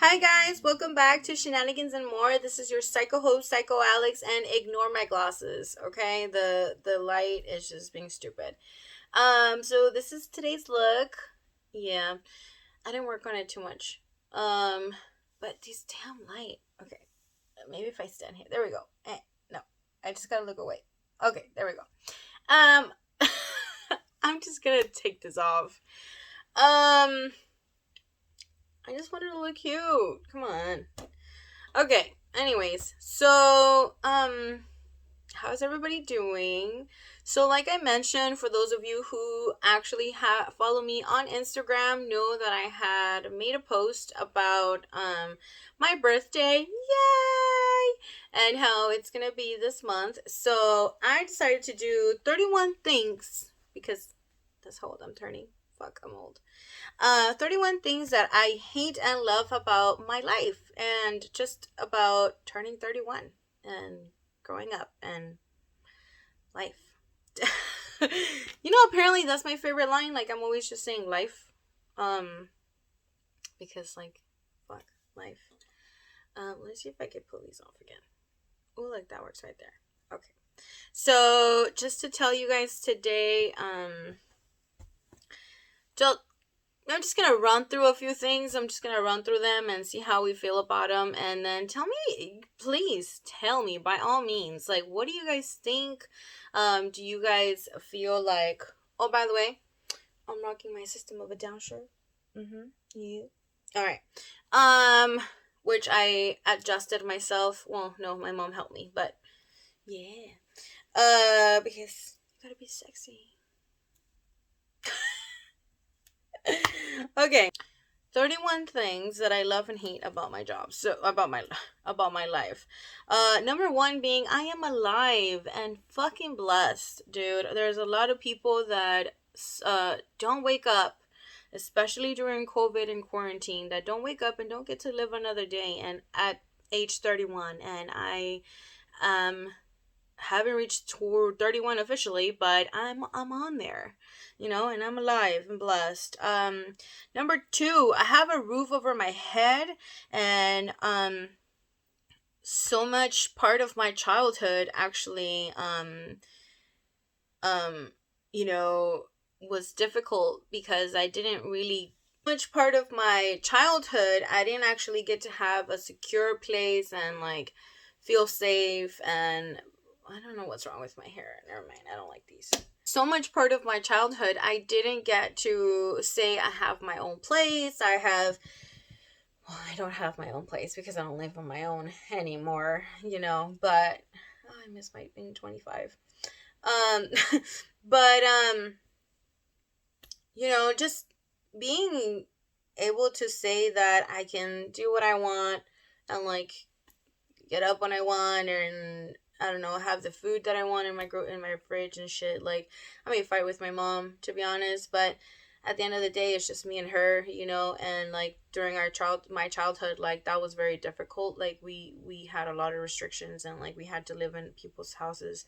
Hi guys, welcome back to Shenanigans and More. This is your psycho host, Psycho Alex, and ignore my glasses. Okay, the light is just being stupid. So this is today's look. Yeah, I didn't work on it too much. But these damn light. Okay, maybe if I stand here, there we go. No, I just gotta look away. Okay, there we go. Um, I'm just gonna take this off. I just wanted to look cute. Come on. Okay. Anyways, so how's everybody doing? So like I mentioned, for those of you who actually follow me on Instagram, know that I had made a post about my birthday. Yay! And how it's going to be this month. So, I decided to do 31 things because that's how old I'm turning. Fuck, I'm old. 31 things that I hate and love about my life and just about turning 31 and growing up and life. Apparently that's my favorite line. Like, I'm always just saying life. Because, like, fuck, life. Let's see if I can pull these off again. Oh, look, that works right there. Okay. So, just to tell you guys today, I'm just going to run through a few things. I'm just going to run through them and see how we feel about them. And then please tell me, by all means, like, what do you guys think? Do you guys feel like, oh, by the way, I'm rocking my System of a Down shirt. Yeah. All right. Which I adjusted myself. Well, no, my mom helped me, but yeah. Because you gotta be sexy. Okay. 31 things that I love and hate about my job. So about my life. Number 1 being I am alive and fucking blessed, dude. There's a lot of people that don't wake up, especially during COVID and quarantine, that don't wake up and don't get to live another day, and at age 31, and I haven't reached 31 officially, but I'm on there, and I'm alive and blessed. Number 2, I have a roof over my head, and so much part of my childhood actually was difficult because I didn't really much part of my childhood I didn't actually get to have a secure place and like feel safe. And I don't know what's wrong with my hair. Never mind. I don't like these. So much part of my childhood, I didn't get to say I have my own place. I don't have my own place because I don't live on my own anymore, but I miss my being 25. But, just being able to say that I can do what I want and, like, get up when I want, and I don't know, have the food that I want in my fridge and shit. Like, I may fight with my mom, to be honest, but at the end of the day, it's just me and her, and like during my childhood, like that was very difficult. Like we had a lot of restrictions, and like we had to live in people's houses,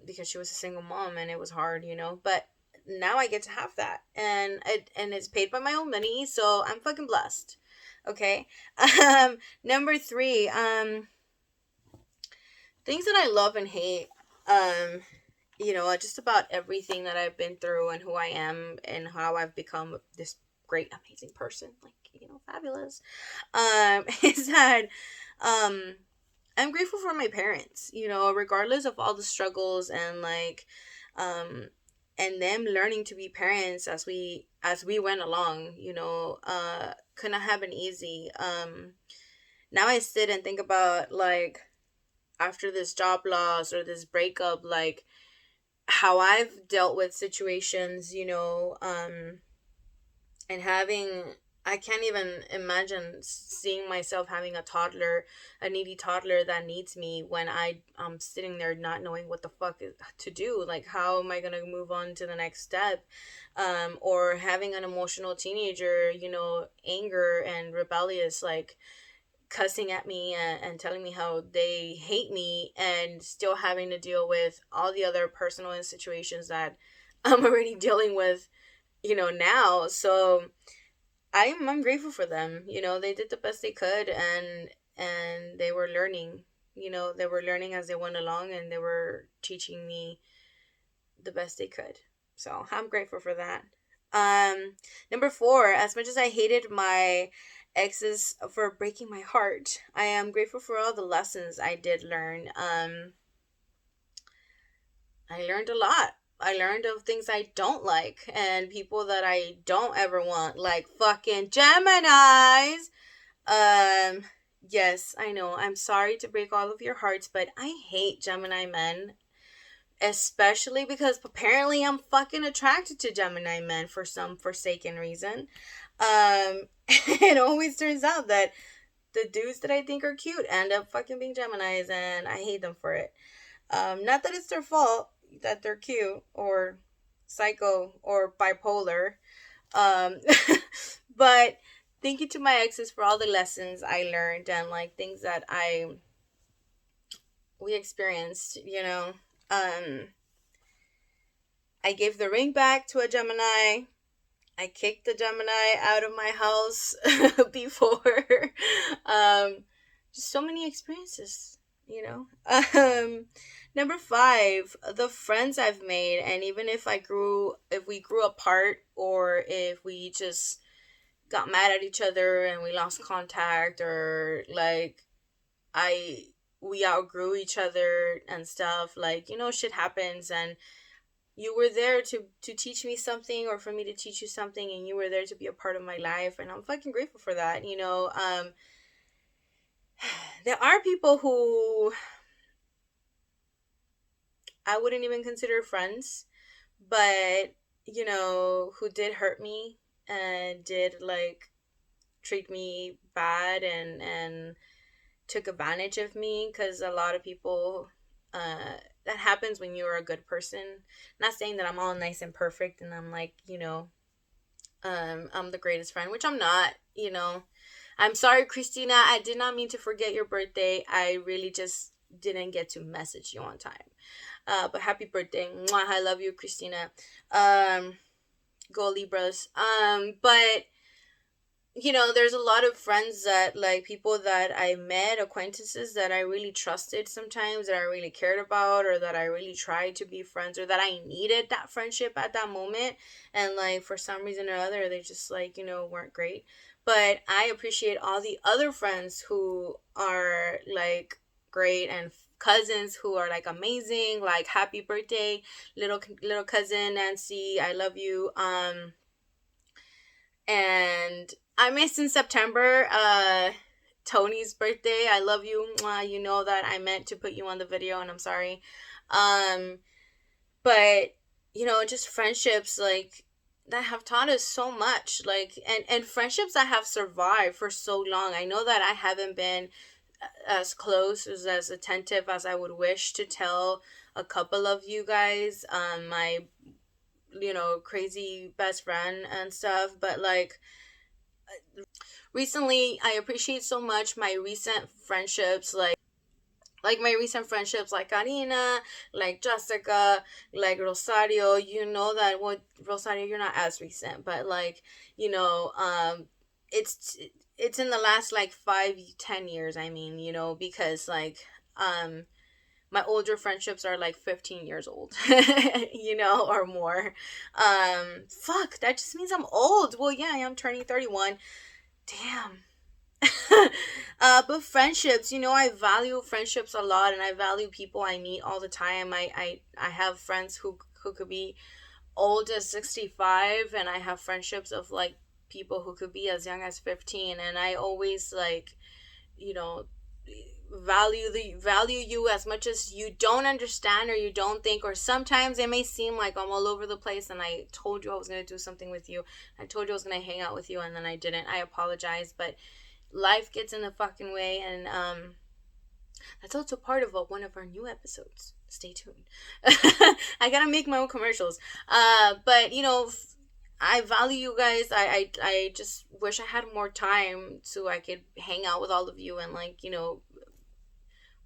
because she was a single mom, and it was hard, but now I get to have that, and it's paid by my own money, so I'm fucking blessed. Okay. Number 3, things that I love and hate, just about everything that I've been through and who I am and how I've become this great, amazing person, like, fabulous, is that, I'm grateful for my parents, regardless of all the struggles and like, and them learning to be parents as we went along, couldn't have been easy. Now I sit and think about, like, after this job loss or this breakup, like how I've dealt with situations, and I can't even imagine seeing myself having a needy toddler that needs me when I'm sitting there not knowing what the fuck to do. Like, how am I going to move on to the next step? Or having an emotional teenager, anger and rebellious, like, cussing at me and telling me how they hate me, and still having to deal with all the other personal situations that I'm already dealing with, now. So I'm grateful for them. You know, they did the best they could, and they were learning. You know, they were learning as they went along, and they were teaching me the best they could. So I'm grateful for that. Number four, as much as I hated my exes for breaking my heart, I am grateful for all the lessons I did learn. I learned a lot. I learned of things I don't like and people that I don't ever want, like fucking Geminis. Um, yes, I know. I'm sorry to break all of your hearts, but I hate Gemini men, especially because apparently I'm fucking attracted to Gemini men for some forsaken reason. It always turns out that the dudes that I think are cute end up fucking being Geminis, and I hate them for it. Not that it's their fault that they're cute or psycho or bipolar. Um, but thank you to my exes for all the lessons I learned and like things that we experienced. I gave the ring back to a Gemini. I kicked the Gemini out of my house before. um, just so many experiences, you know. Number five, the friends I've made, and even if we grew apart, or if we just got mad at each other and we lost contact, or like I we outgrew each other and stuff, like shit happens, and you were there to teach me something, or for me to teach you something, and you were there to be a part of my life, and I'm fucking grateful for that. There are people who I wouldn't even consider friends, but who did hurt me and did like treat me bad and took advantage of me, because a lot of people, that happens when you're a good person. Not saying that I'm all nice and perfect and I'm like, I'm the greatest friend, which I'm not. I'm sorry, Christina, I did not mean to forget your birthday. I really just didn't get to message you on time. But happy birthday. Mwah, I love you, Christina. Go Libras. But there's a lot of friends that, like, people that I met, acquaintances that I really trusted sometimes, that I really cared about, or that I really tried to be friends, or that I needed that friendship at that moment. And, like, for some reason or other, they just, like, weren't great. But I appreciate all the other friends who are, like, great, and cousins who are, like, amazing. Like, happy birthday, little cousin Nancy. I love you. And I missed in September Tony's birthday. I love you. You know that I meant to put you on the video, and I'm sorry. But just friendships like that have taught us so much, like, and friendships that have survived for so long. I know that I haven't been as close, as attentive as I would wish to tell a couple of you guys, my crazy best friend and stuff, but like recently I appreciate so much my recent friendships, like my recent friendships, like Karina, like Jessica, like Rosario. That what Rosario, you're not as recent, but like it's it's in the last like 5-10 years, I mean, because like my older friendships are like 15 years old, or more. Fuck, that just means I'm old. Well, yeah, I am turning 31. Damn. But friendships, I value friendships a lot, and I value people I meet all the time. I have friends who could be old as 65, and I have friendships of like people who could be as young as 15, and I always like, you know, value you as much as you don't understand, or you don't think, or sometimes it may seem like I'm all over the place, and I told you I was going to do something with you, I told you I was going to hang out with you, and then I didn't. I apologize, but life gets in the fucking way, and that's also part of one of our new episodes. Stay tuned. I gotta make my own commercials. But I value you guys. I just wish I had more time so I could hang out with all of you, and like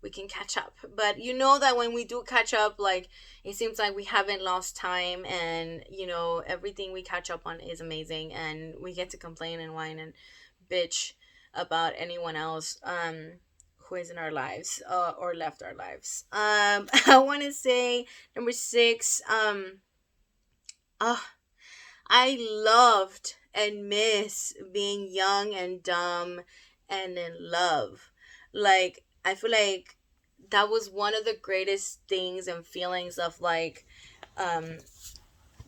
we can catch up. But you know that when we do catch up, like, it seems like we haven't lost time, and everything we catch up on is amazing, and we get to complain and whine and bitch about anyone else who is in our lives, or left our lives. I want to say number 6. Oh, I loved and miss being young and dumb and in love. Like, I feel like that was one of the greatest things and feelings of um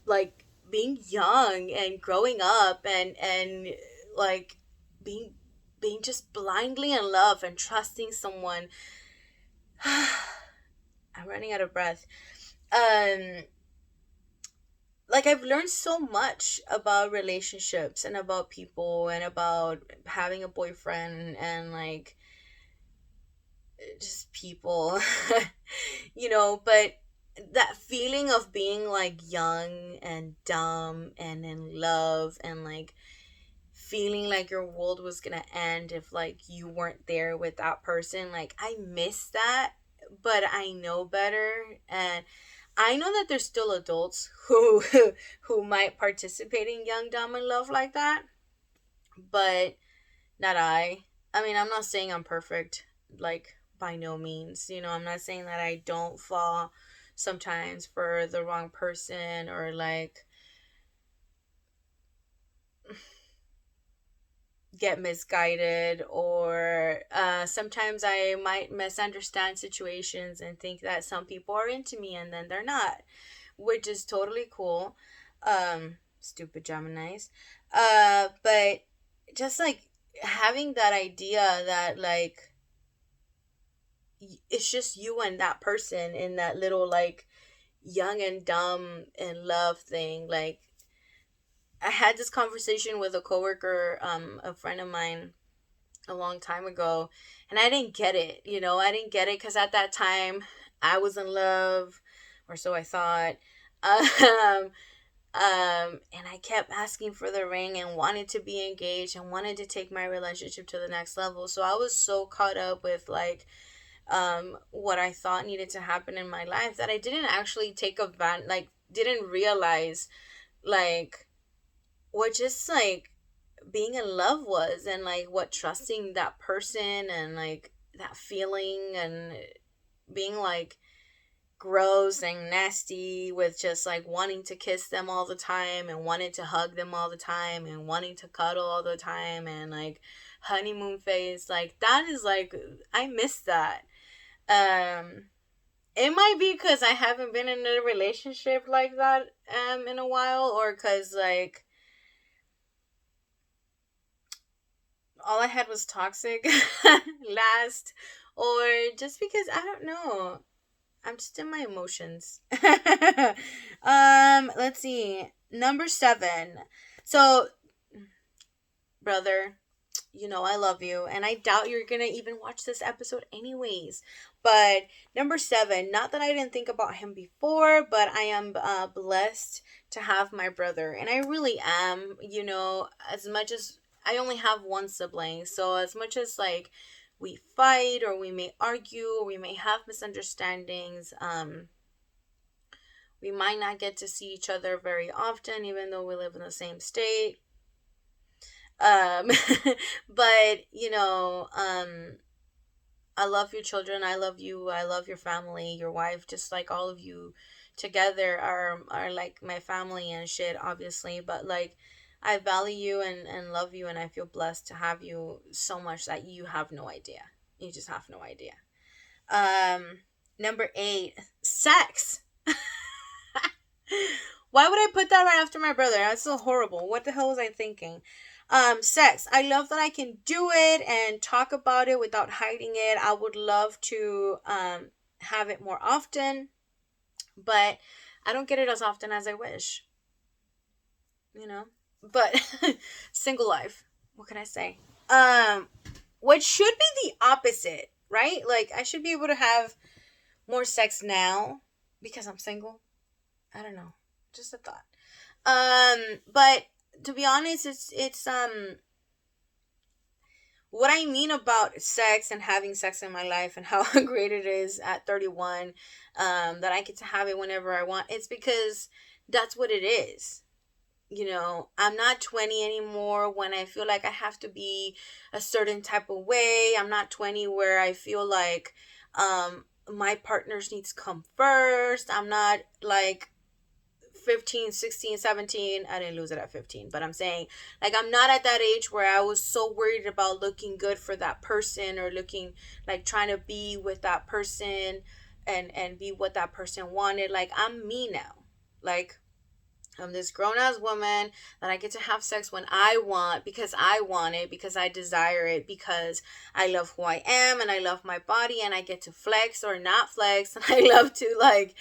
like being young and growing up, and like being being just blindly in love and trusting someone. I'm running out of breath. Um like, I've learned so much about relationships and about people and about having a boyfriend, and like just people. But that feeling of being like young and dumb and in love, and like feeling like your world was gonna end if like you weren't there with that person, like, I miss that. But I know better, and I know that there's still adults who who might participate in young dumb and love like that, but not I. I mean, I'm not saying I'm perfect, like, by no means. I'm not saying that I don't fall sometimes for the wrong person, or like get misguided, or sometimes I might misunderstand situations and think that some people are into me and then they're not, which is totally cool. Stupid Geminis. But just like having that idea that like it's just you and that person in that little like young and dumb and love thing. Like, I had this conversation with a coworker, a friend of mine, a long time ago, and I didn't get it. I didn't get it because at that time I was in love, or so I thought. Um, and I kept asking for the ring and wanted to be engaged and wanted to take my relationship to the next level. So I was so caught up with like what I thought needed to happen in my life that I didn't actually take advantage, like, didn't realize like what just like being in love was, and like what trusting that person and like that feeling, and being like gross and nasty with just like wanting to kiss them all the time and wanting to hug them all the time and wanting to cuddle all the time, and like honeymoon phase, like that is like, I miss that. um it might be because I haven't been in a relationship like that in a while, or because like all I had was toxic last, or just because I don't know. I'm just in my emotions. Let's see. Number 7. So, brother, I love you, and I doubt you're gonna even watch this episode anyways. But number 7, not that I didn't think about him before, but I am blessed to have my brother, and I really am. As much as I only have one sibling, so as much as like we fight, or we may argue, or we may have misunderstandings, we might not get to see each other very often, even though we live in the same state. um but I love your children, I love you, I love your family, your wife, just like all of you together are like my family and shit, obviously. But like, I value you and love you, and I feel blessed to have you so much that you have no idea. You just have no idea. Number 8, sex. Why would I put that right after my brother? That's so horrible. What the hell was I thinking? Sex. I love that I can do it and talk about it without hiding it. I would love to have it more often, but I don't get it as often as I wish. But single life. What can I say? Um, what should be the opposite, right? Like, I should be able to have more sex now because I'm single. I don't know. Just a thought. But to be honest, it's what I mean about sex and having sex in my life and how great it is at 31, that I get to have it whenever I want, it's because that's what it is. I'm not 20 anymore when I feel like I have to be a certain type of way. I'm not 20 where I feel like my partners need to come first. I'm not like 15, 16, 17. I didn't lose it at 15, but I'm saying, like, I'm not at that age where I was so worried about looking good for that person, or looking like trying to be with that person and be what that person wanted. Like, I'm me now. Like, I'm this grown ass woman that I get to have sex when I want, because I want it, because I desire it, because I love who I am and I love my body, and I get to flex or not flex, and I love to like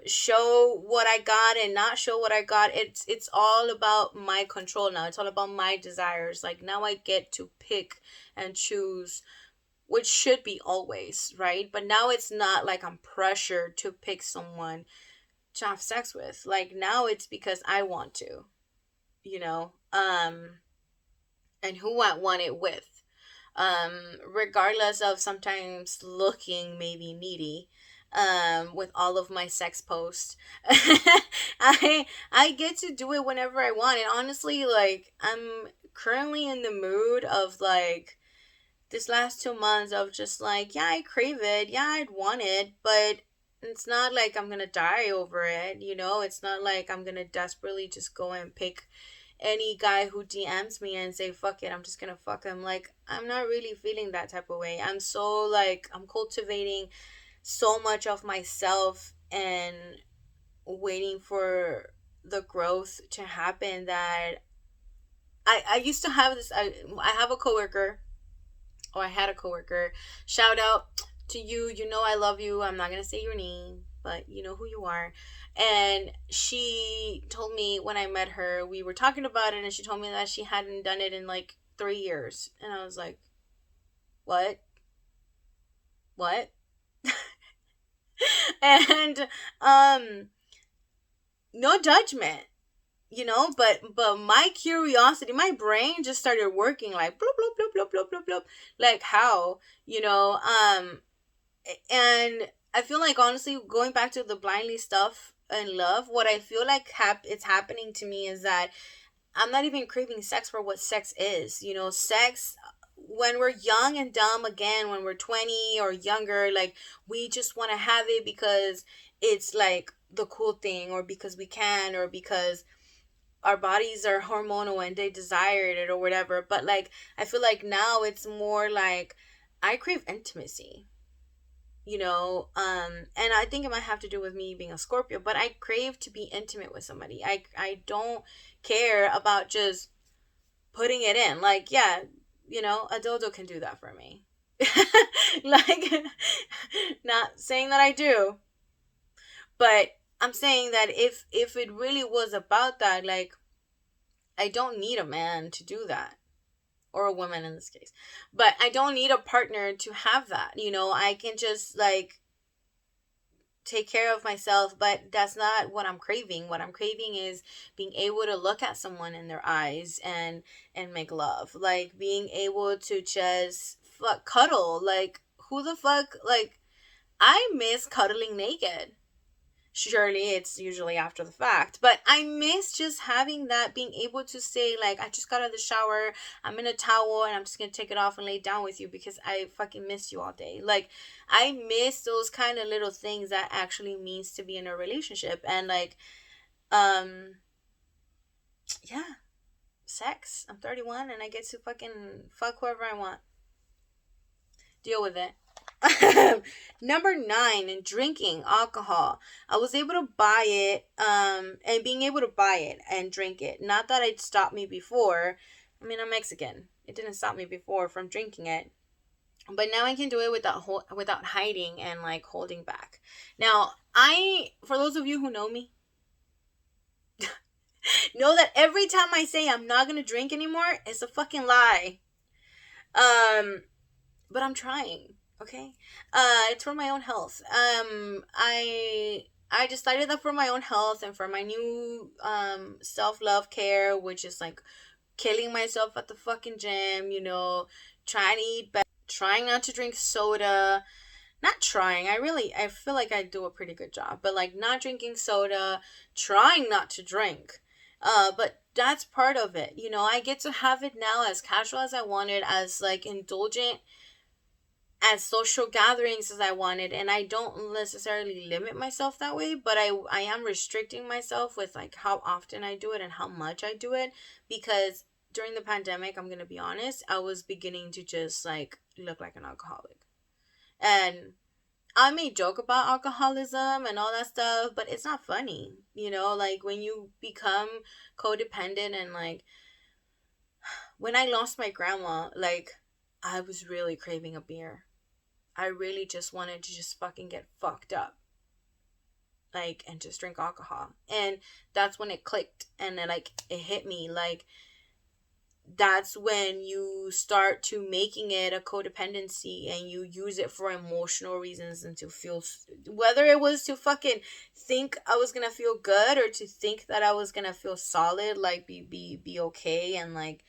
show what I got and not show what I got. It's all about my control now. It's all about my desires. Like, now I get to pick and choose, which should be always, right? But now it's not like I'm pressured to pick someone to have sex with. Like, now it's because I want to, you know, and who I want it with. Regardless of sometimes looking maybe needy, with all of my sex posts. I get to do it whenever I want. And honestly, like, I'm currently in the mood of like this last 2 months of just like, yeah, I crave it, yeah, I'd want it, but it's not like I'm gonna die over it, it's not like I'm gonna desperately just go and pick any guy who DMs me and say, fuck it, I'm just gonna fuck him. Like, I'm not really feeling that type of way. I'm so like, I'm cultivating so much of myself and waiting for the growth to happen that I used to have this. I have a coworker, or I had a coworker. Shout out to you. You know I love you. I'm not gonna say your name, but you know who you are. And she told me when I met her, we were talking about it, and she told me that she hadn't done it in like 3 years. And I was like, what? What? And no judgment, but my curiosity, my brain just started working like bloop bloop bloop bloop bloop bloop bloop. Like, how, and I feel like, honestly, going back to the blindly stuff and love, what I feel like it's happening to me is that I'm not even craving sex for what sex is. Sex, when we're young and dumb, again, when we're 20 or younger, like, we just want to have it because it's like the cool thing, or because we can, or because our bodies are hormonal and they desired it or whatever. But like, I feel like now it's more like I crave intimacy, and I think it might have to do with me being a Scorpio, but I crave to be intimate with somebody. I don't care about just putting it in. Like, yeah, a dildo can do that for me. Like, not saying that I do, but I'm saying that if it really was about that, like, I don't need a man to do that, or a woman in this case. But I don't need a partner to have that. I can just like take care of myself, but that's not what I'm craving. What I'm craving is being able to look at someone in their eyes and make love. Like, being able to just cuddle. Like, who the fuck, like, I miss cuddling naked. Surely it's usually after the fact, but I miss just having that, being able to say, like, I just got out of the shower, I'm in a towel, and I'm just gonna take it off and lay down with you because I fucking miss you all day. Like, I miss those kind of little things that actually means to be in a relationship. And like, um yeah, sex. I'm 31 and I get to fucking fuck whoever I want. Deal with it. Number 9, in drinking alcohol. I was able to buy it, and being able to buy it and drink it. Not that it stopped me before. I mean, I'm Mexican. It didn't stop me before from drinking it. But now I can do it without hiding and like holding back. Now, for those of you who know me, know that every time I say I'm not gonna drink anymore, it's a fucking lie. But I'm trying. Okay, it's for my own health. I decided that for my own health and for my new self love care, which is like killing myself at the fucking gym, trying to eat better, trying not to drink soda. Not trying. I feel like I do a pretty good job, but like not drinking soda, trying not to drink. But that's part of it. You know, I get to have it now as casual as I wanted, as like indulgent as social gatherings as I wanted, and I don't necessarily limit myself that way, but I am restricting myself with like how often I do it and how much I do it, because during the pandemic, I'm going to be honest, I was beginning to just like look like an alcoholic. And I may joke about alcoholism and all that stuff, but it's not funny. You know, like when you become codependent, and like when I lost my grandma, like I was really craving a beer. I really just wanted to just fucking get fucked up. Like, and just drink alcohol. And that's when it clicked. And then, like, it hit me. Like, that's when you start to making it a codependency and you use it for emotional reasons and to feel, whether it was to fucking think I was gonna feel good or to think that I was gonna feel solid, like be okay, and like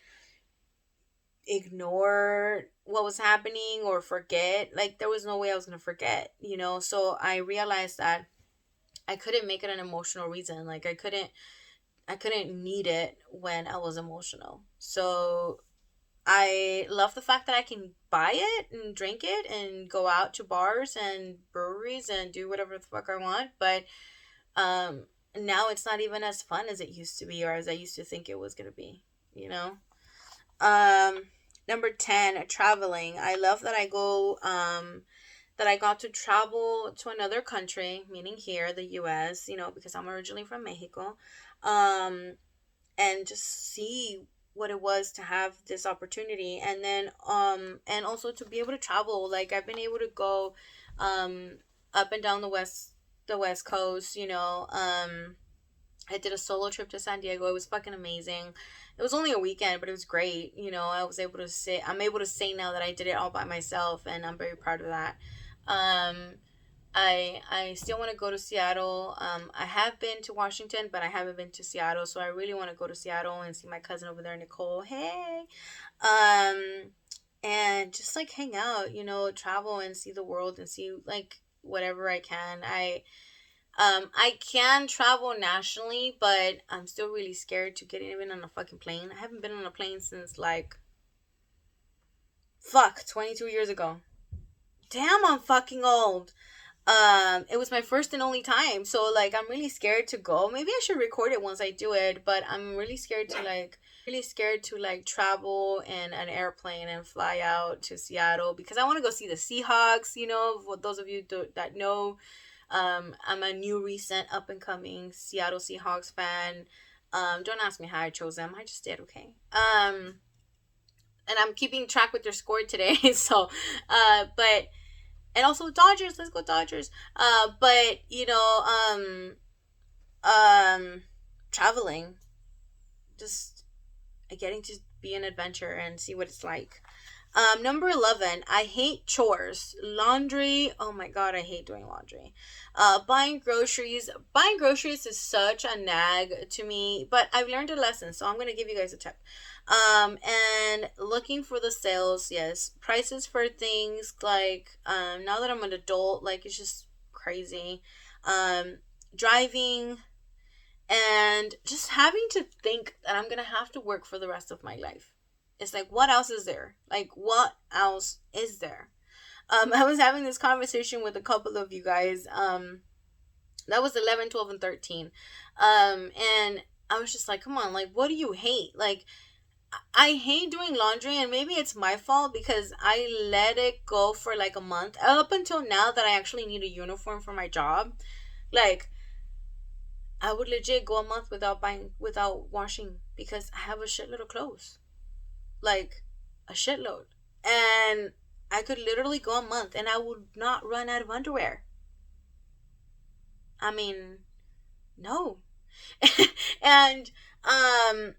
ignore what was happening or forget. Like there was no way I was gonna forget, you know. So I realized that I couldn't make it an emotional reason. Like I couldn't need it when I was emotional. So I love the fact that I can buy it and drink it and go out to bars and breweries and do whatever the fuck I want, but um now it's not even as fun as it used to be, or as I used to think it was gonna be, you know. Um, Number 10, traveling. I love that that I got to travel to another country, meaning here, the US, you know, because I'm originally from Mexico. Um, and just see what it was to have this opportunity, and then and also to be able to travel. Like I've been able to go um up and down the west coast, you know. I did a solo trip to San Diego. It was fucking amazing. It was only a weekend, but it was great. You know, I'm able to say now that I did it all by myself, and I'm very proud of that. Um, I still want to go to Seattle. I have been to Washington, but I haven't been to Seattle, so I really want to go to Seattle and see my cousin over there, Nicole. Hey. Um, and just like hang out, you know, travel and see the world and see like whatever I can. I can travel nationally, but I'm still really scared to get even on a fucking plane. I haven't been on a plane since like 22 years ago. Damn, I'm fucking old. It was my first and only time, so like I'm really scared to go. Maybe I should record it once I do it, but I'm really scared to like travel in an airplane and fly out to Seattle because I want to go see the Seahawks. You know, for those of you that know, I'm a new, recent, up and coming Seattle Seahawks fan. Don't ask me how I chose them. I just did. Okay. And I'm keeping track with their score today. So, but and also Dodgers. Let's go Dodgers. But you know, traveling, just getting to be an adventure and see what it's like. Number 11, I hate chores. Laundry. Oh my god, I hate doing laundry. Buying groceries. Buying groceries is such a nag to me, but I've learned a lesson, so I'm gonna give you guys a tip. And looking for the sales, yes. Prices for things like now that I'm an adult, like it's just crazy. Um, Driving and just having to think that I'm gonna have to work for the rest of my life. It's like, what else is there? Like, what else is there? I was having this conversation with a couple of you guys. That was 11, 12, and 13. And I was just like, come on, like, what do you hate? Like, I hate doing laundry, and maybe it's my fault because I let it go for like a month up until now that I actually need a uniform for my job. Like, I would legit go a month without washing because I have a shitload of clothes. Like a shitload. And I could literally go a month and I would not run out of underwear. I mean, no. And I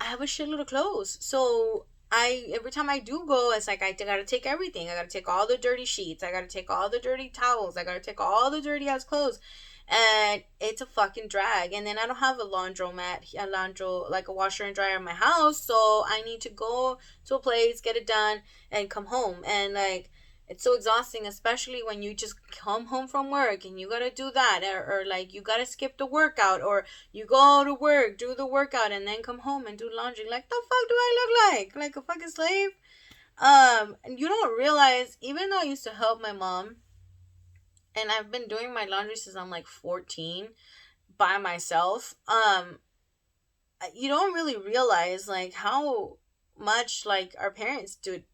have a shitload of clothes. So I every time I do go, it's like I gotta take everything. I gotta take all the dirty sheets. I gotta take all the dirty towels. I gotta take all the dirty ass clothes. and it's a fucking drag. And then I don't have a like a washer and dryer in my house, so I need to go to a place, get it done, and come home. And like, it's so exhausting, especially when you just come home from work and you gotta do that, or like you gotta skip the workout, or you go to work, do the workout, and then come home and do laundry. Like, the fuck do I look like a fucking slave? And you don't realize, even though I used to help my mom, and I've been doing my laundry since I'm like 14 by myself. You don't really realize like how much like our parents did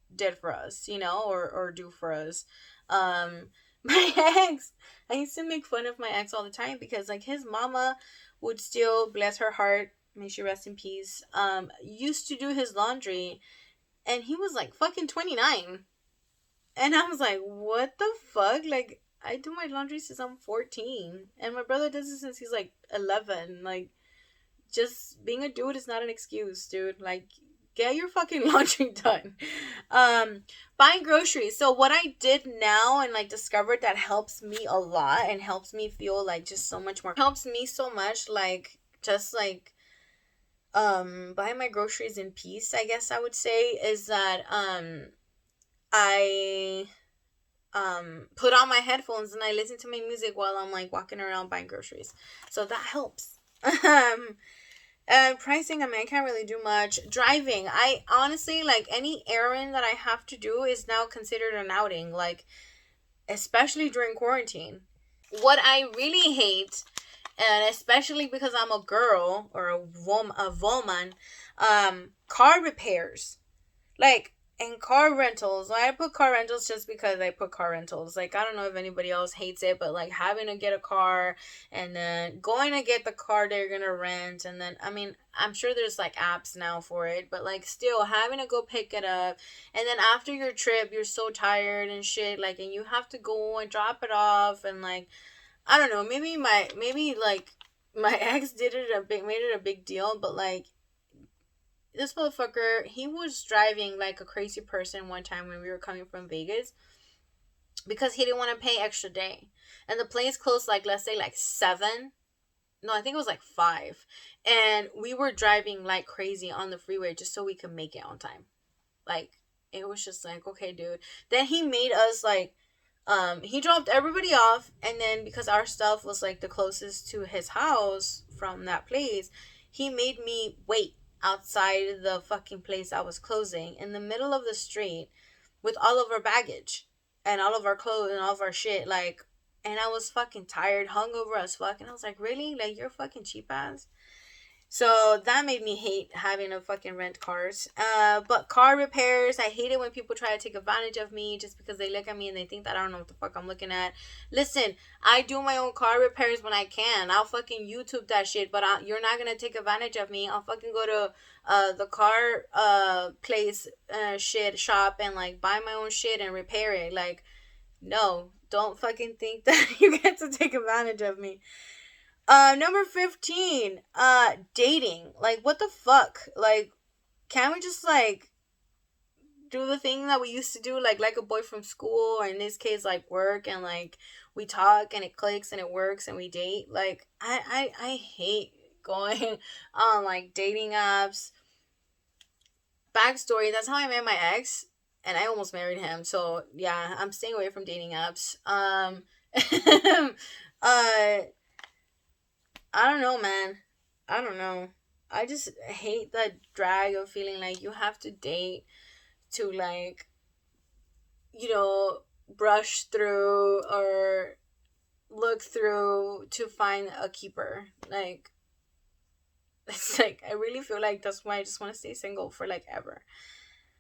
for us, or do for us. My ex, I used to make fun of my ex all the time because like his mama would still, bless her heart, may she rest in peace, used to do his laundry, and he was like fucking 29. And I was like, what the fuck? Like, I do my laundry since I'm 14. And my brother does it since he's like 11. Like, just being a dude is not an excuse, dude. Like, get your fucking laundry done. Buying groceries. So what I did now and like discovered that helps me a lot and helps me feel like just so much more, helps me so much, like just like buying my groceries in peace, I guess I would say, is that I put on my headphones and I listen to my music while I'm like walking around buying groceries. So that helps. Pricing, I mean, I can't really do much. Driving, I honestly, like, any errand that I have to do is now considered an outing, like, especially during quarantine. What I really hate, and especially because I'm a girl or a woman, car repairs. Like, and car rentals. I put car rentals just because I put car rentals. Like, I don't know if anybody else hates it, but like having to get a car and then going to get the car they're gonna rent, and then, I mean, I'm sure there's like apps now for it, but like still having to go pick it up, and then after your trip you're so tired and shit, like, and you have to go and drop it off, and like, I don't know, maybe like my ex made it a big deal, but like, this motherfucker, he was driving like a crazy person one time when we were coming from Vegas because he didn't want to pay extra day. And the plane's closed like, let's say like 7. No, I think it was like 5. And we were driving like crazy on the freeway just so we could make it on time. Like, it was just like, okay, dude. Then he made us like, he dropped everybody off, and then because our stuff was like the closest to his house from that place, he made me wait outside the fucking place I was closing in the middle of the street with all of our baggage and all of our clothes and all of our shit, like, and I was fucking tired, hungover as fuck, and I was like, really? Like, you're fucking cheap ass? So that made me hate having to fucking rent cars. But car repairs, I hate it when people try to take advantage of me just because they look at me and they think that I don't know what the fuck I'm looking at. Listen, I do my own car repairs when I can. I'll fucking YouTube that shit, but you're not gonna take advantage of me. I'll fucking go to the car place shit shop and like buy my own shit and repair it. Like, no, don't fucking think that you get to take advantage of me. Number 15, dating. Like, what the fuck? Like, can't we just, like, do the thing that we used to do, like a boy from school, or in this case, like, work, and, like, we talk, and it clicks, and it works, and we date? Like, I hate going on, like, dating apps. Backstory, that's how I met my ex, and I almost married him, so, yeah, I'm staying away from dating apps. uh, I don't know, man. I don't know. I just hate that drag of feeling like you have to date to, like, brush through or look through to find a keeper. Like, it's like, I really feel like that's why I just want to stay single for, like, ever.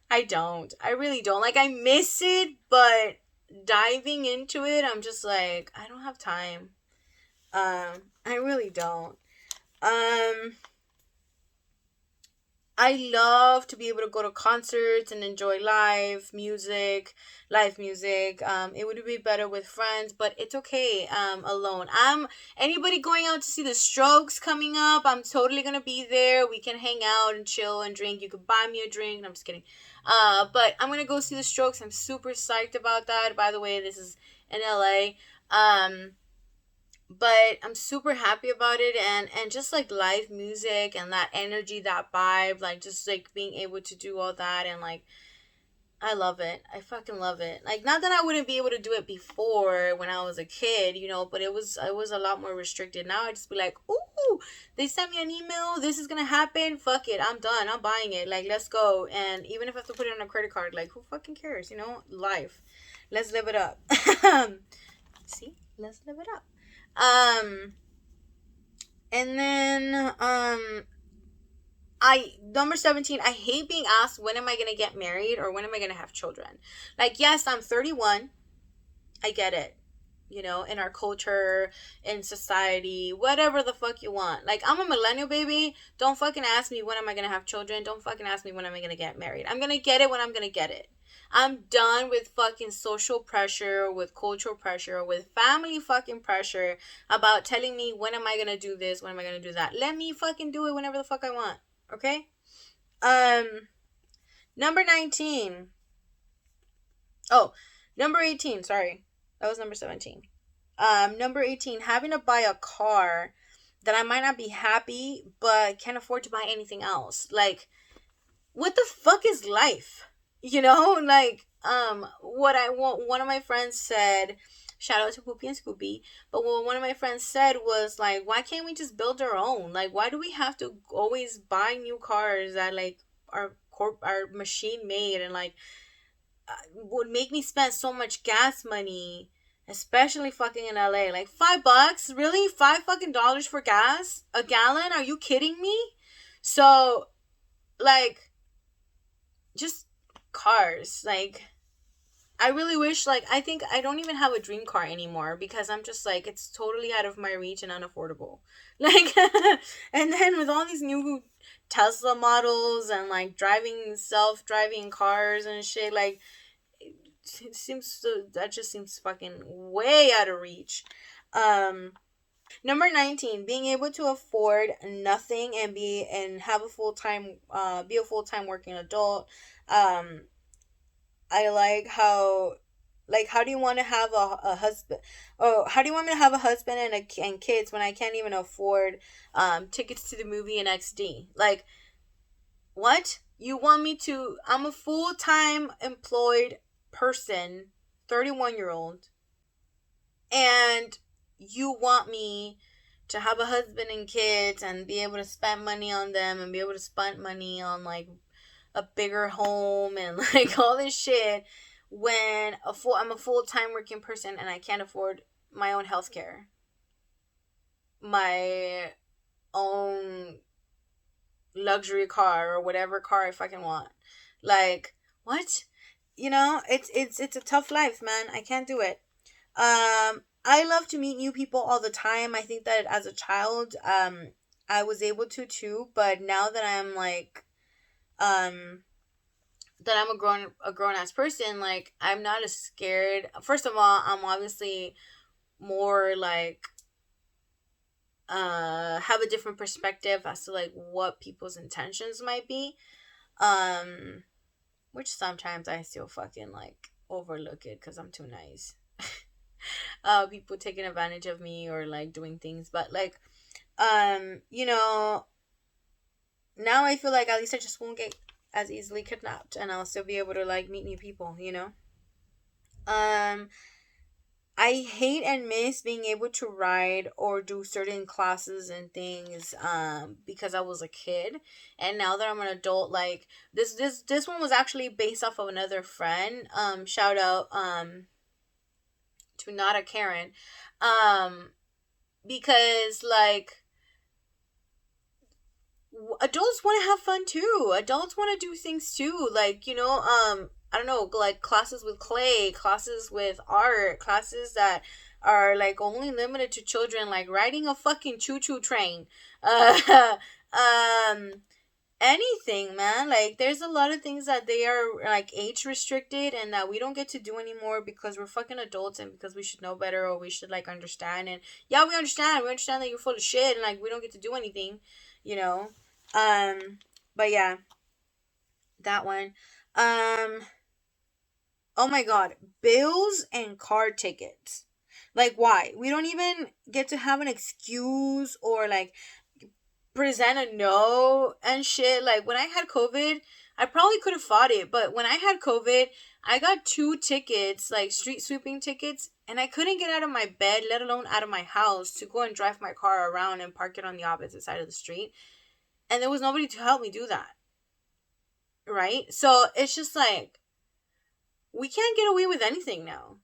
I don't. I really don't. Like, I miss it, but diving into it, I'm just like, I don't have time. I really don't. I love to be able to go to concerts and enjoy live music. It would be better with friends, but it's okay. Alone. Anybody going out to see the Strokes coming up. I'm totally gonna be there. We can hang out and chill and drink. You could buy me a drink. No, I'm just kidding. But I'm gonna go see the Strokes. I'm super psyched about that. By the way, this is in LA. but I'm super happy about it, and just like live music and that energy, that vibe, like just like being able to do all that, and like I love it. I fucking love it. Like, not that I wouldn't be able to do it before when I was a kid, but it was a lot more restricted. Now I just be like, ooh, they sent me an email. This is gonna happen. Fuck it. I'm done. I'm buying it. Like, let's go. And even if I have to put it on a credit card, like, who fucking cares? Life. Let's live it up. See, let's live it up. Um, and then I number 17, I hate being asked when am I gonna get married or when am I gonna have children. Like, yes, I'm 31. I get it. In our culture, in society, whatever the fuck you want. Like, I'm a millennial baby. Don't fucking ask me when am I gonna have children. Don't fucking ask me when am I gonna get married. I'm gonna get it when I'm gonna get it. I'm done with fucking social pressure, with cultural pressure, with family fucking pressure about telling me when am I gonna do this, when am I gonna do that. Let me fucking do it whenever the fuck I want. Okay? Number 19. Oh, number 18, sorry. That was number 17. Number 18, having to buy a car that I might not be happy, but can't afford to buy anything else. Like, what the fuck is life? Like, what I want, one of my friends said, shout out to Poopy and Scoopy, but what one of my friends said was, like, why can't we just build our own? Like, why do we have to always buy new cars that, like, are machine made, and, like, would make me spend so much gas money, especially fucking in LA. Like, $5? Really? $5 for gas? A gallon? Are you kidding me? So, like, just cars. Like, I really wish, like, I think I don't even have a dream car anymore because I'm just like, it's totally out of my reach and unaffordable. Like, and then with all these new Tesla models and, like, self driving cars and shit, like, it seems that just seems fucking way out of reach. Um, Number 19, being able to afford nothing and have a full time working adult. Um, I how do you want to have a husband? Oh, how do you want me to have a husband and kids when I can't even afford tickets to the movie in XD? Like, what? You want me to? I'm a full time employed person, 31-year-old, and you want me to have a husband and kids and be able to spend money on them and be able to spend money on, like, a bigger home and, like, all this shit when I'm a full time working person and I can't afford my own health care, my own luxury car or whatever car I fucking want. Like, what? It's a tough life, man. I can't do it. I love to meet new people all the time. I think that as a child, I was able to too, but now that I'm like, that I'm a grown ass person, like, I'm not as scared. First of all, I'm obviously more like, have a different perspective as to, like, what people's intentions might be. Um, which sometimes I still fucking, like, overlook it because I'm too nice. People taking advantage of me or, like, doing things, but, like, you know now I feel like at least I just won't get as easily kidnapped, and I'll still be able to, like, meet new people. um I hate and miss being able to ride or do certain classes and things, because I was a kid, and now that I'm an adult, like, this one was actually based off of another friend. Shout out to not a Karen. Um because, like, adults want to have fun too. Adults want to do things too. Like, I don't know, like classes with clay, classes with art, classes that are, like, only limited to children, like riding a fucking choo choo train. Uh, um, anything, man. Like, there's a lot of things that they are, like, age restricted and that we don't get to do anymore because we're fucking adults and because we should know better or we should, like, understand. And yeah, we understand. We understand that you're full of shit and, like, we don't get to do anything, you know. But yeah, that one. Um, oh my god, bills and car tickets. Like, why? We don't even get to have an excuse or like present a no and shit. Like, when I had COVID, I probably could have fought it, but when I had COVID, I got 2 tickets, like street sweeping tickets, and I couldn't get out of my bed, let alone out of my house, to go and drive my car around and park it on the opposite side of the street. And there was nobody to help me do that. Right? So it's just like, we can't get away with anything now.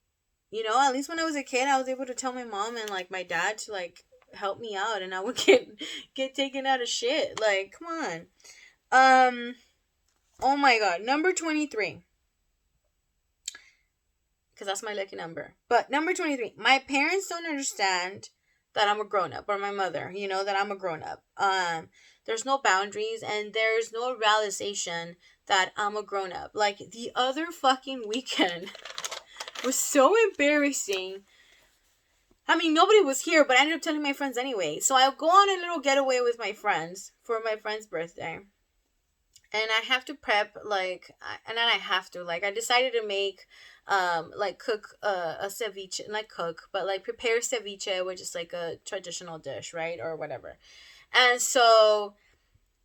At least when I was a kid, I was able to tell my mom and like my dad to like help me out, and I would get taken out of shit. Like, come on. Oh my god, number 23. Because that's my lucky number. But number 23, my parents don't understand that I'm a grown up, or my mother, that I'm a grown up. There's no boundaries, and there's no realization that I'm a grown up. Like, the other fucking weekend was so embarrassing. I mean, nobody was here, but I ended up telling my friends anyway. So I'll go on a little getaway with my friends for my friend's birthday. And I have to prep, like, and then I have to, like, I decided to make, like, cook a ceviche, not cook, but, like, prepare ceviche, which is, like, a traditional dish, right, or whatever. And so,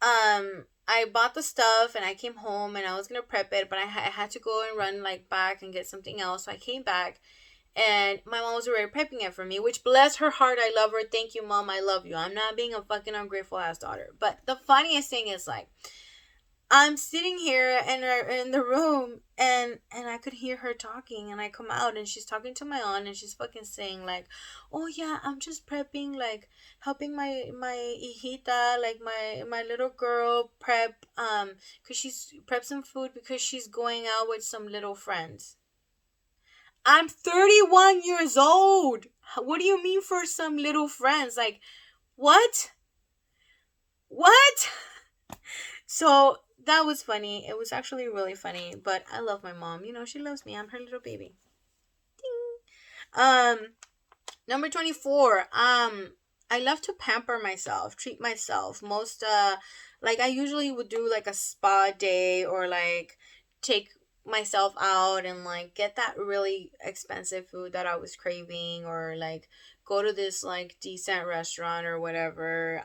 I bought the stuff, and I came home, and I was gonna prep it, but I had to go and run, like, back and get something else. So I came back, and my mom was already prepping it for me, which, bless her heart, I love her. Thank you, Mom, I love you. I'm not being a fucking ungrateful ass daughter. But the funniest thing is, like, I'm sitting here in the room, and I could hear her talking, and I come out, and she's talking to my aunt, and she's fucking saying like, "Oh yeah, I'm just prepping, like helping my hijita, like my little girl prep, cause she's prep some food because she's going out with some little friends." I'm 31 years old. What do you mean for some little friends? Like, what? What? So that was funny. It was actually really funny, but I love my mom. She loves me. I'm her little baby. Ding. Number 24. I love to pamper myself, treat myself. Like, I usually would do like a spa day, or like take myself out and like get that really expensive food that I was craving, or like go to this like decent restaurant or whatever,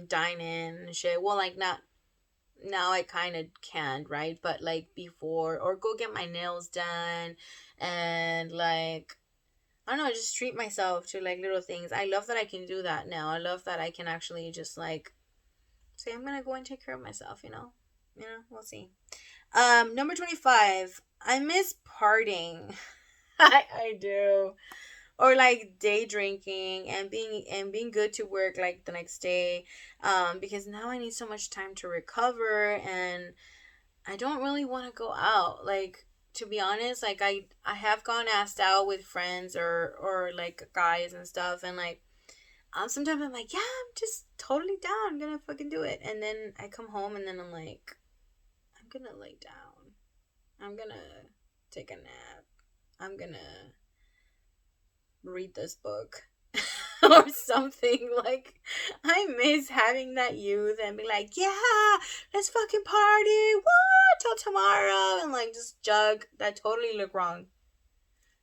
dine in and shit. Well, like, not now, I kind of can't, right? But like before, or go get my nails done, and like, I don't know, just treat myself to like little things. I love that I can do that now. I love that I can actually just like say, I'm gonna go and take care of myself. We'll see. Number 25, I miss partying. I do. Or like day drinking, and being good to work like the next day, because now I need so much time to recover, and I don't really want to go out. Like, to be honest, like, I have gone asked out with friends, or like guys and stuff, and like, sometimes I'm like, yeah, I'm just totally down, I'm gonna fucking do it, and then I come home, and then I'm like, I'm gonna lay down, I'm gonna take a nap, I'm gonna read this book or something. Like, I miss having that youth and be like, yeah, let's fucking party, what, till tomorrow, and like just jug. That totally look wrong.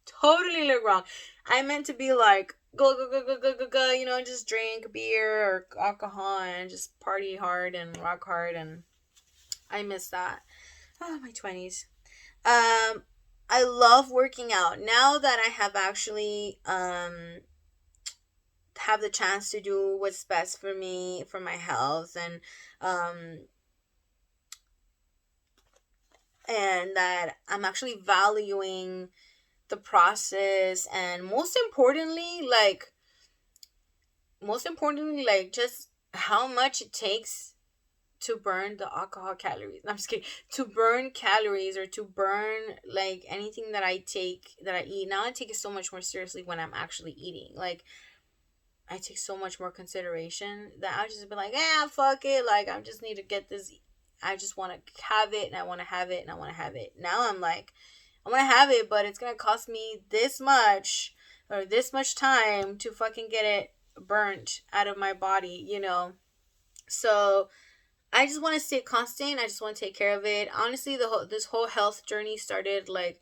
Totally look wrong. I meant to be like, go go go go go go go, and just drink beer or alcohol and just party hard and rock hard, and I miss that. Oh, my 20s. I love working out. Now that I have actually have the chance to do what's best for me, for my health, and that I'm actually valuing the process, and most importantly, like, just how much it takes to burn the alcohol calories. I'm just kidding. To burn calories, or to burn like anything that I eat. Now I take it so much more seriously when I'm actually eating. Like, I take so much more consideration that I just be like, yeah, fuck it. Like, I just need to get this. I just want to have it, and I want to have it, and I want to have it. Now I'm like, I want to have it, but it's going to cost me this much, or this much time to fucking get it burnt out of my body. So I just want to stay constant. I just want to take care of it. Honestly, this whole health journey started like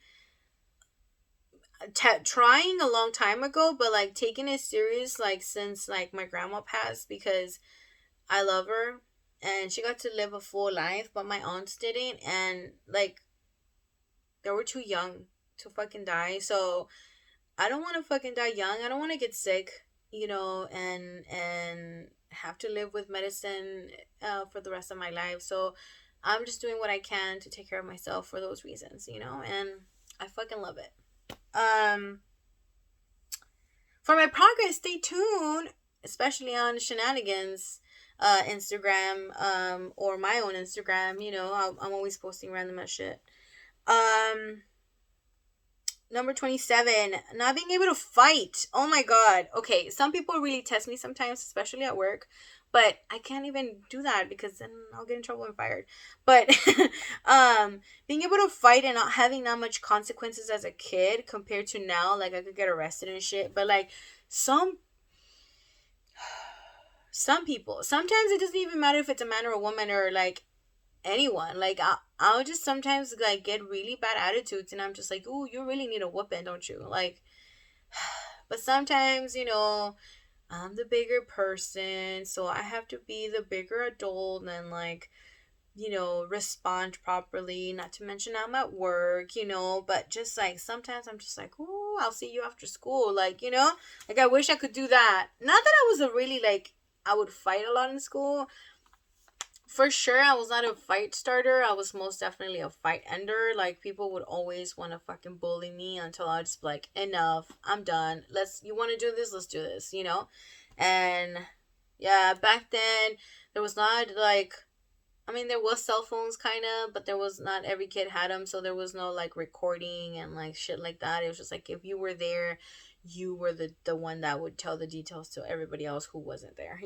trying a long time ago, but like taking it serious like since like my grandma passed, because I love her and she got to live a full life, but my aunts didn't, and like they were too young to fucking die. So I don't want to fucking die young. I don't want to get sick, and have to live with medicine for the rest of my life. So I'm just doing what I can to take care of myself for those reasons, and I fucking love it. Um, for my progress, stay tuned, especially on Shenanigans Instagram, or my own Instagram. I'm always posting random ass shit. Um, Number 27, not being able to fight. Oh my god. Okay, some people really test me sometimes, especially at work, but I can't even do that because then I'll get in trouble and fired. But being able to fight and not having that much consequences as a kid compared to now, like I could get arrested and shit, but like some some people, sometimes it doesn't even matter if it's a man or a woman or like anyone. Like I'll just sometimes like get really bad attitudes, and I'm just like, "Ooh, you really need a whooping, don't you?" Like, but sometimes I'm the bigger person, so I have to be the bigger adult and like respond properly. Not to mention I'm at work, but just like sometimes I'm just like, "Ooh, I'll see you after school," like like I wish I could do that. Not that I was a really like I would fight a lot in school. For sure, I was not a fight starter. I was most definitely a fight ender. Like people would always want to fucking bully me until I just be like, enough, I'm done. You want to do this? Let's do this. And yeah, back then there was not like, I mean, there was cell phones kind of, but there was not every kid had them, so there was no like recording and like shit like that. It was just like if you were there, you were the one that would tell the details to everybody else who wasn't there.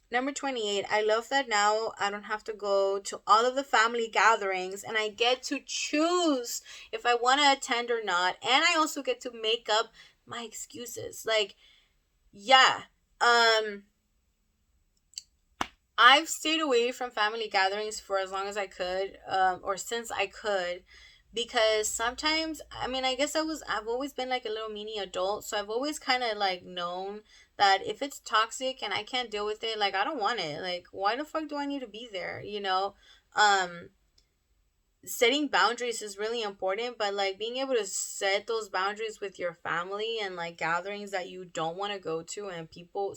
Number 28, I love that now I don't have to go to all of the family gatherings and I get to choose if I want to attend or not. And I also get to make up my excuses. Like, yeah. I've stayed away from family gatherings for as long as I could, or since I could, because sometimes, I mean, I guess I've always been like a little mini adult, so I've always kind of like known that if it's toxic and I can't deal with it, like I don't want it. Like, why the fuck do I need to be there? Um, Setting boundaries is really important, but like being able to set those boundaries with your family and like gatherings that you don't want to go to, and people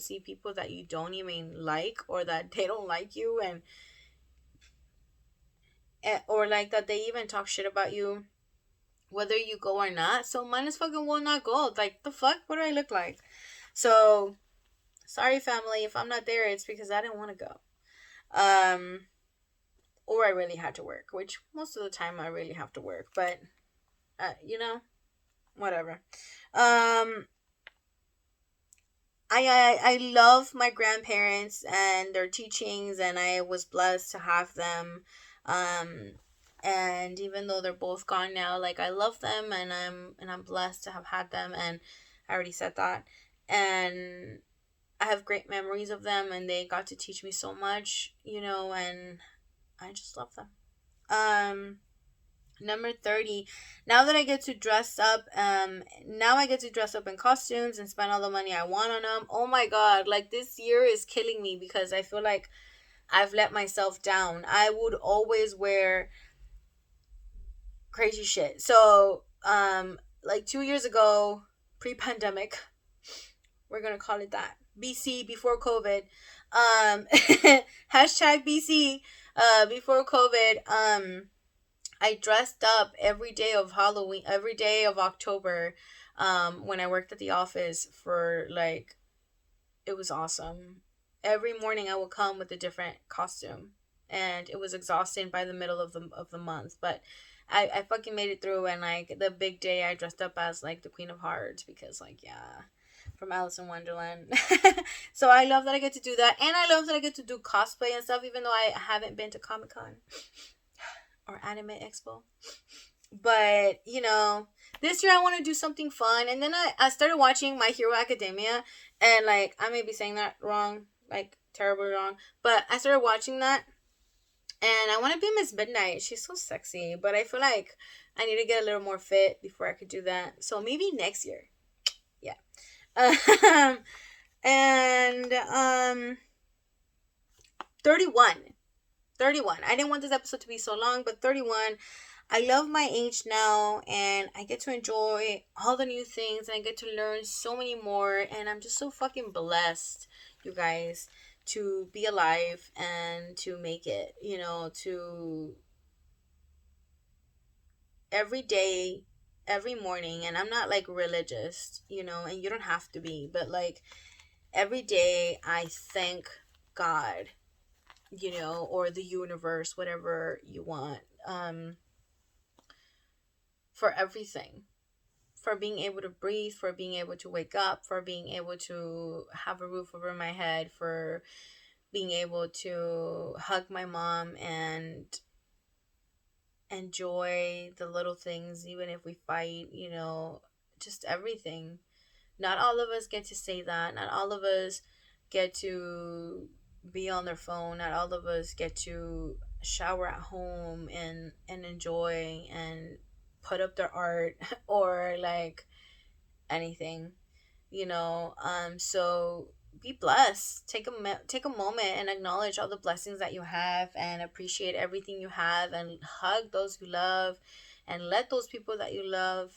that you don't even like or that they don't like you, or like that they even talk shit about you whether you go or not. So mine is fucking will not go. Like the fuck, what do I look like? So sorry family, if I'm not there it's because I didn't want to go. Or I really had to work, which most of the time I really have to work, but whatever. Um, I love my grandparents and their teachings, and I was blessed to have them. Um, and even though they're both gone now, like I love them, and I'm blessed to have had them, and I already said that, and I have great memories of them, and they got to teach me so much, and I just love them. Um, Number 30. Now that I get to dress up, now I get to dress up in costumes and spend all the money I want on them. Oh my god, like this year is killing me because I feel like I've let myself down. I would always wear crazy shit. So, like 2 years ago, pre-pandemic, we're gonna call it that. BC, before COVID. Hashtag BC, before COVID. I dressed up every day of Halloween, every day of October, when I worked at the office for like, it was awesome. Every morning I would come with a different costume, and it was exhausting by the middle of the month, but I fucking made it through. And like the big day I dressed up as like the Queen of Hearts, because like, yeah, from Alice in Wonderland. So I love that I get to do that, and I love that I get to do cosplay and stuff, even though I haven't been to Comic-Con or Anime Expo. But this year I want to do something fun. And then I started watching My Hero Academia, and like I may be saying that wrong, like terribly wrong, but I started watching that, And I want to be Miss Midnight. She's so sexy, but I feel like I need to get a little more fit before I could do that. So maybe next year. Yeah. Um, and 31. 31. I didn't want this episode to be so long, but 31. I love my age now, and I get to enjoy all the new things, and I get to learn so many more, and I'm just so fucking blessed, you guys, to be alive and to make it, to every day, every morning. And I'm not like religious, and you don't have to be, but like every day I thank God, or the universe, whatever you want, for everything, for being able to breathe, for being able to wake up, for being able to have a roof over my head, for being able to hug my mom and enjoy the little things, even if we fight, just everything. Not all of us get to say that. Not all of us get to be on their phone. Not all of us get to shower at home and enjoy and put up their art or like anything, so be blessed. Take a moment and acknowledge all the blessings that you have and appreciate everything you have, and hug those you love, and let those people that you love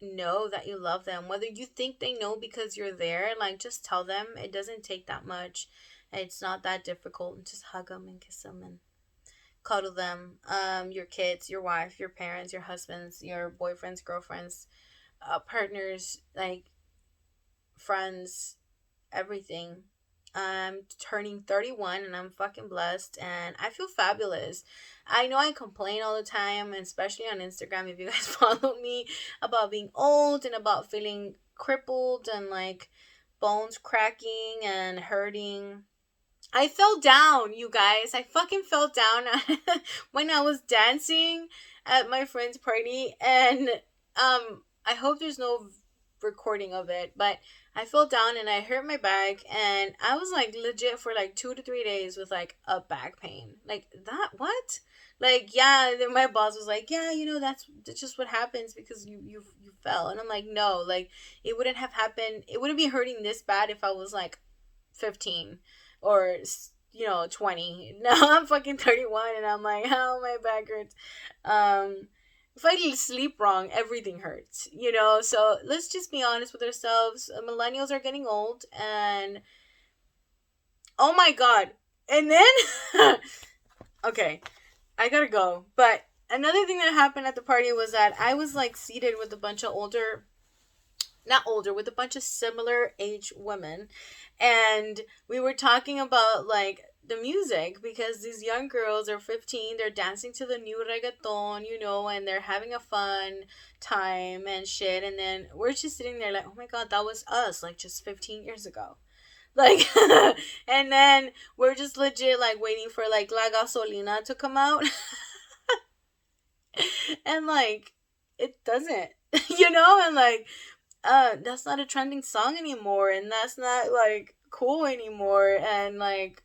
know that you love them. Whether you think they know because you're there, like, just tell them. It doesn't take that much. It's not that difficult. Just hug them and kiss them and cuddle them. Your kids, your wife, your parents, your husbands, your boyfriends, girlfriends, partners, like friends, everything. I'm turning 31 and I'm fucking blessed and I feel fabulous. I know I complain all the time, and especially on Instagram, if you guys follow me, about being old and about feeling crippled and like bones cracking and hurting. I fell down, you guys. I fucking fell down when I was dancing at my friend's party, and I hope there's no recording of it, but I fell down and I hurt my back, and I was like legit for like 2 to 3 days with like a back pain. Like that, what? Like, yeah, then my boss was like, yeah, that's just what happens because you fell. And I'm like, no, like it wouldn't have happened. It wouldn't be hurting this bad if I was like 15 or 20. Now I'm fucking 31 and I'm like, oh, my back hurts. If I sleep wrong, everything hurts, so let's just be honest with ourselves. Millennials are getting old, and oh my god. And then okay, I gotta go. But another thing that happened at the party was that I was like seated with a bunch of with a bunch of similar age women, and we were talking about like the music, because these young girls are 15, they're dancing to the new reggaeton, and they're having a fun time and shit, and then we're just sitting there like, oh my god, that was us like just 15 years ago, like and then we're just legit like waiting for like La Gasolina to come out and like it doesn't and like that's not a trending song anymore, and that's not like cool anymore, and like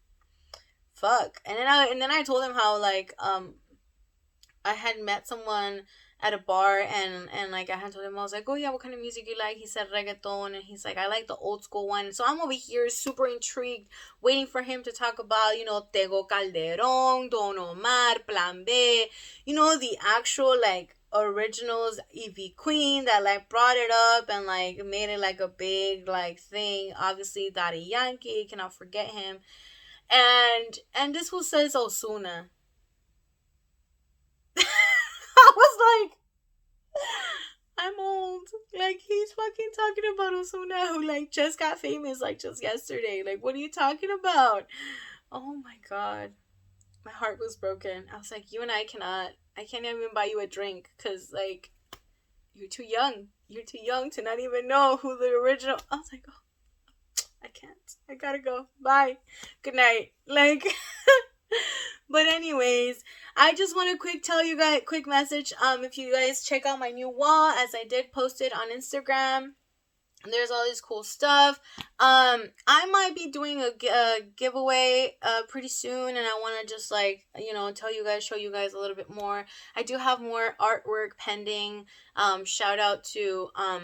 fuck. And then I told him how like I had met someone at a bar, and like I had told him, I was like, oh yeah, what kind of music you like? He said reggaeton, and he's like, I like the old school one. So I'm over here super intrigued, waiting for him to talk about, Tego Calderon, Don Omar, Plan B, the actual like originals, Ivy Queen, that like brought it up and like made it like a big like thing. Obviously Daddy Yankee, cannot forget him. And this who says Osuna. I was like, I'm old. Like, he's fucking talking about Osuna, who like just got famous like just yesterday. Like, what are you talking about? Oh my god. My heart was broken. I was like, you and I can't even buy you a drink, because like you're too young. You're too young to not even know who the original. I was like, oh, I can't. I gotta go. Bye. Good night. Like, but anyways, I just want to tell you guys quick message. If you guys check out my new wall, as I did post it on Instagram, There's all this cool stuff. I might be doing a giveaway pretty soon, and I want to just like tell you guys, show you guys a little bit more. I do have more artwork pending. Shout out to I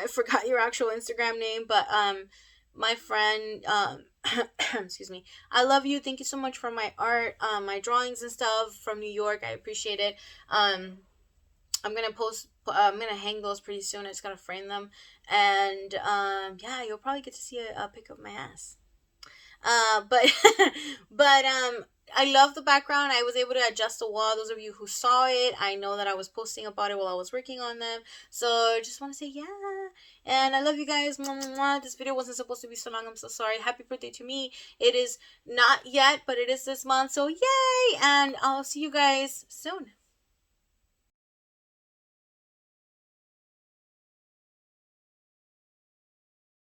forgot your actual Instagram name, but my friend excuse me, I love you. Thank you so much for my art, my drawings and stuff from New York. I appreciate it. I'm gonna post. I'm gonna hang those pretty soon. I just gotta frame them, and yeah, you'll probably get to see a pic of my ass. But I love the background. I was able to adjust the wall. Those of you who saw it, I know that I was posting about it while I was working on them. So I just want to say yeah, and I love you guys. Mwah, mwah, mwah. This video wasn't supposed to be so long. I'm so sorry. Happy birthday to me. It is not yet, but it is this month. So yay! And I'll see you guys soon.